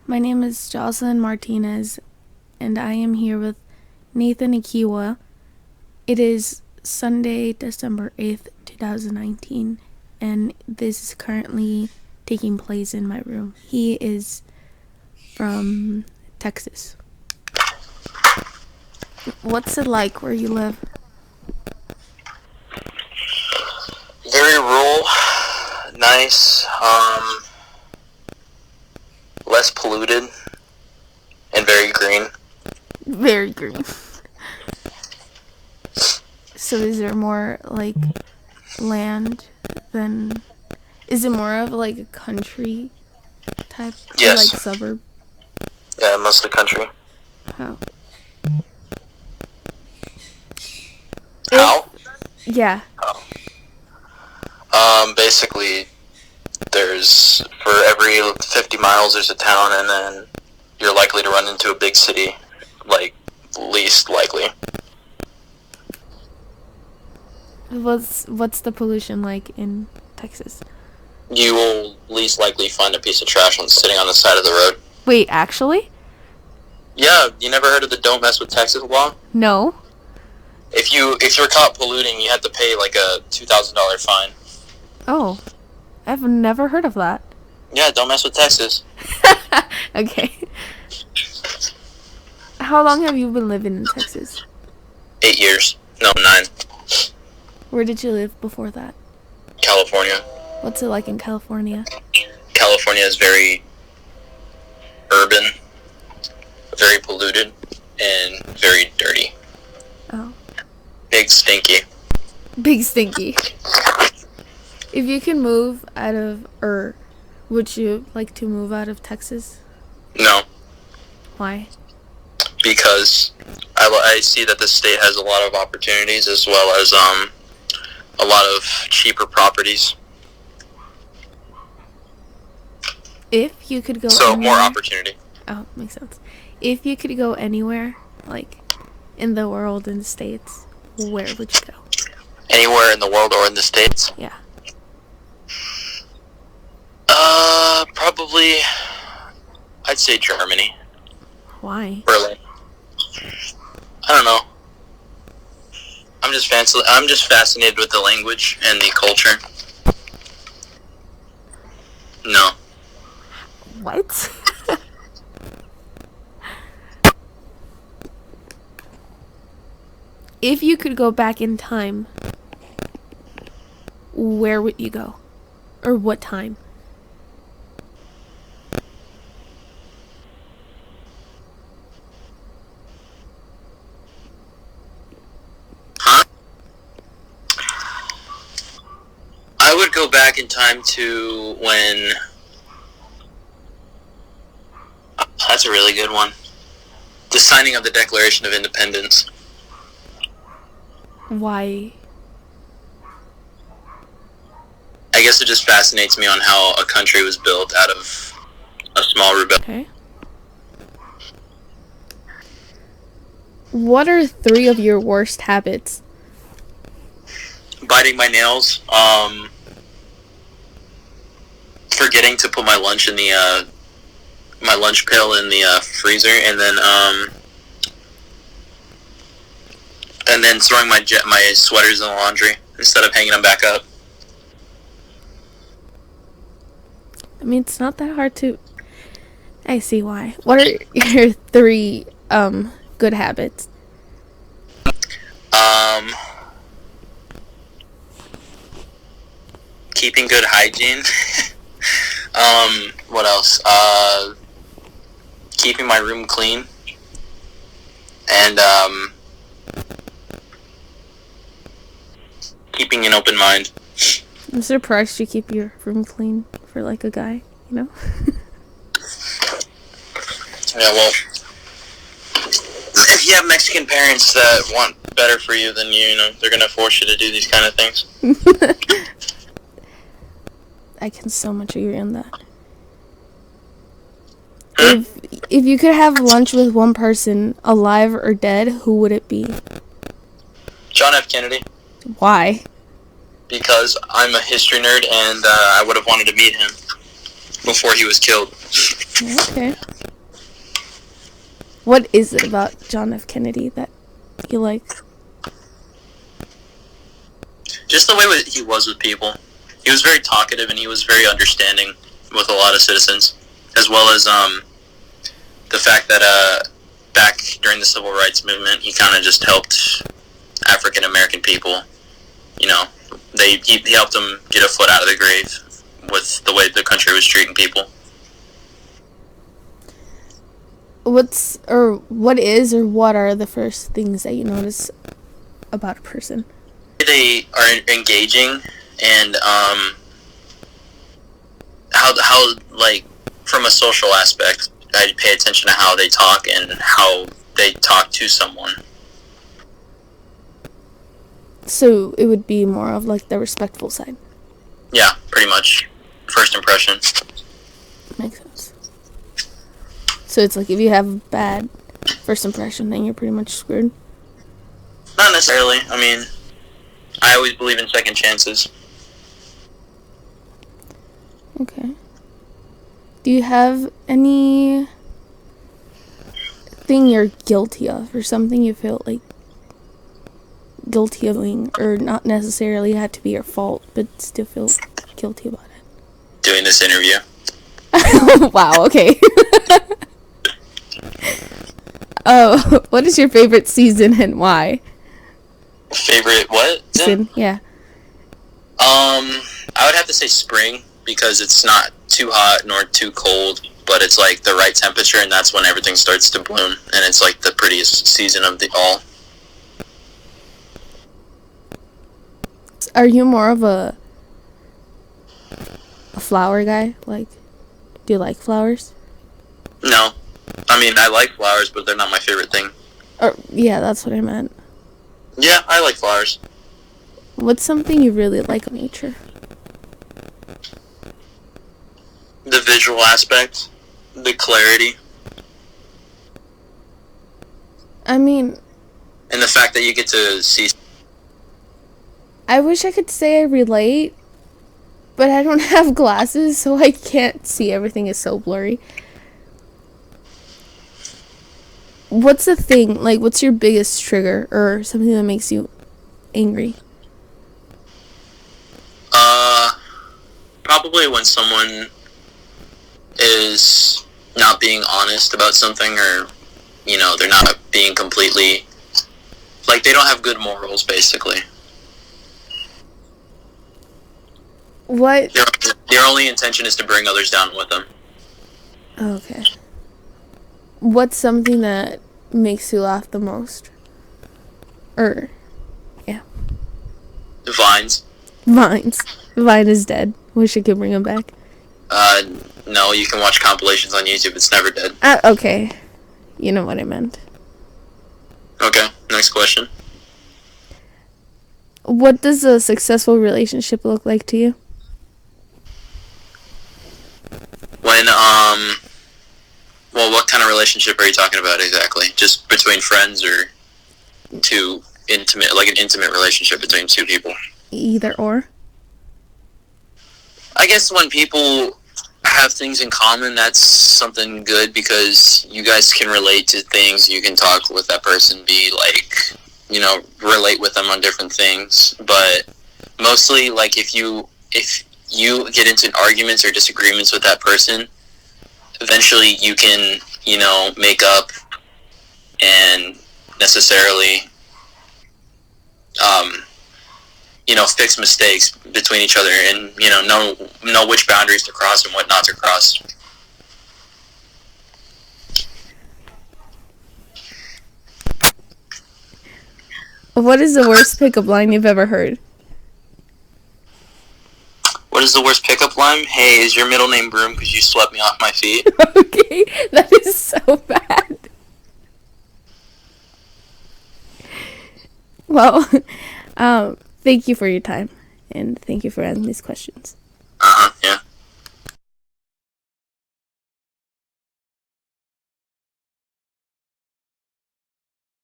My name is Jocelyn Martinez, and I am here with Nathan Akiwa. It is Sunday, December 8th, 2019, and this is currently taking place in my room. He is from Texas. What's it like where you live? Very rural, nice, less polluted, and very green. Very green. So is there more, land than... Is it more of, a country type? Yes. Or, suburb? Yeah, mostly country. Oh. How? Yeah. Basically, for every 50 miles there's a town, and then you're likely to run into a big city, least likely. What's the pollution like in Texas? You will least likely find a piece of trash sitting on the side of the road. Wait, actually? Yeah, you never heard of the Don't Mess with Texas law? No. If you're caught polluting, you have to pay a $2,000 fine. Oh, I've never heard of that. Yeah, don't mess with Texas. Okay. How long have you been living in Texas? 8 years. No, 9. Where did you live before that? California. What's it like in California? California is very urban, very polluted, and very dirty. Oh. Big stinky. Big stinky. If you can move out of, or would you like to move out of Texas? No. Why? Because I see that the state has a lot of opportunities, as well as a lot of cheaper properties. If you could go So anywhere, more opportunity. Oh, makes sense. If you could go anywhere, in the world, in the States, where would you go? Anywhere in the world or in the States? Yeah. Probably, I'd say Germany. Why? Berlin. I don't know. I'm just fascinated with the language and the culture. No. What? If you could go back in time, where would you go? Or what time? Huh? I would go back in time to when... That's a really good one. The signing of the Declaration of Independence. Why? I guess it just fascinates me on how a country was built out of a small rebellion. Okay. What are 3 of your worst habits? Biting my nails, forgetting to put my lunch in the, my lunch pail in the, freezer, and then throwing my sweaters in the laundry instead of hanging them back up. I mean, it's not that hard to... I see why. What are your 3, good habits? Keeping good hygiene. What else? Keeping my room clean. And, keeping an open mind. I'm surprised you keep your room clean for, a guy, you know? Yeah, well, if you have Mexican parents that want better for you, then they're gonna force you to do these kind of things. I can so much agree on that. If you could have lunch with one person, alive or dead, who would it be? John F. Kennedy. Why? Because I'm a history nerd, and I would have wanted to meet him before he was killed. Okay. What is it about John F. Kennedy that you like? Just the way he was with people. He was very talkative and he was very understanding with a lot of citizens, as well as the fact that back during the civil rights movement, he kind of just helped African American people. You know, he helped them get a foot out of the grave with the way the country was treating people. What are the first things that you notice about a person? They are engaging, and how like from a social aspect, I pay attention to how they talk and how they talk to someone. So it would be more of like the respectful side. Yeah, pretty much. First impression. Makes sense. So it's like if you have a bad first impression, then you're pretty much screwed. Not necessarily. I mean, I always believe in second chances. Okay. Do you have any thing you're guilty of, or something you feel like guilty of doing, or not necessarily had to be your fault, but still feel guilty about it? Doing this interview. Wow, okay. Oh, what is your favorite season and why? Favorite what? Season, yeah. I would have to say spring, because it's not too hot nor too cold, but it's like the right temperature, and that's when everything starts to bloom, and it's like the prettiest season of the all. Are you more of a flower guy? Like, do you like flowers? No. I mean, I like flowers, but they're not my favorite thing. Or yeah, that's what I meant. Yeah, I like flowers. What's something you really like in nature? The visual aspect, the clarity, I mean, and the fact that you get to see. I wish I could say I relate, but I don't have glasses, so I can't see. Everything is so blurry. What's the thing, like, what's your biggest trigger or something that makes you angry? Probably when someone is not being honest about something, or, you know, they're not being completely, like, they don't have good morals, basically. What? Their only intention is to bring others down with them. Okay. What's something that makes you laugh the most? Yeah. Vines. Vines. Vine is dead. Wish I could bring him back. No, you can watch compilations on YouTube. It's never dead. Okay. You know what I meant. Okay, next question. What does a successful relationship look like to you? When, well, what kind of relationship are you talking about exactly? Just between friends, or two intimate, like an intimate relationship between two people? Either or. I guess when people have things in common, that's something good, because you guys can relate to things. You can talk with that person, be like, you know, relate with them on different things. But mostly, like, if you get into arguments or disagreements with that person, eventually you can, you know, make up and necessarily, you know, fix mistakes between each other, and, you know which boundaries to cross and what not to cross. What is the worst pickup line you've ever heard? What is the worst pickup line? Hey, is your middle name Broom because you swept me off my feet? Okay, that is so bad. Well, thank you for your time, and thank you for answering these questions. Uh-huh.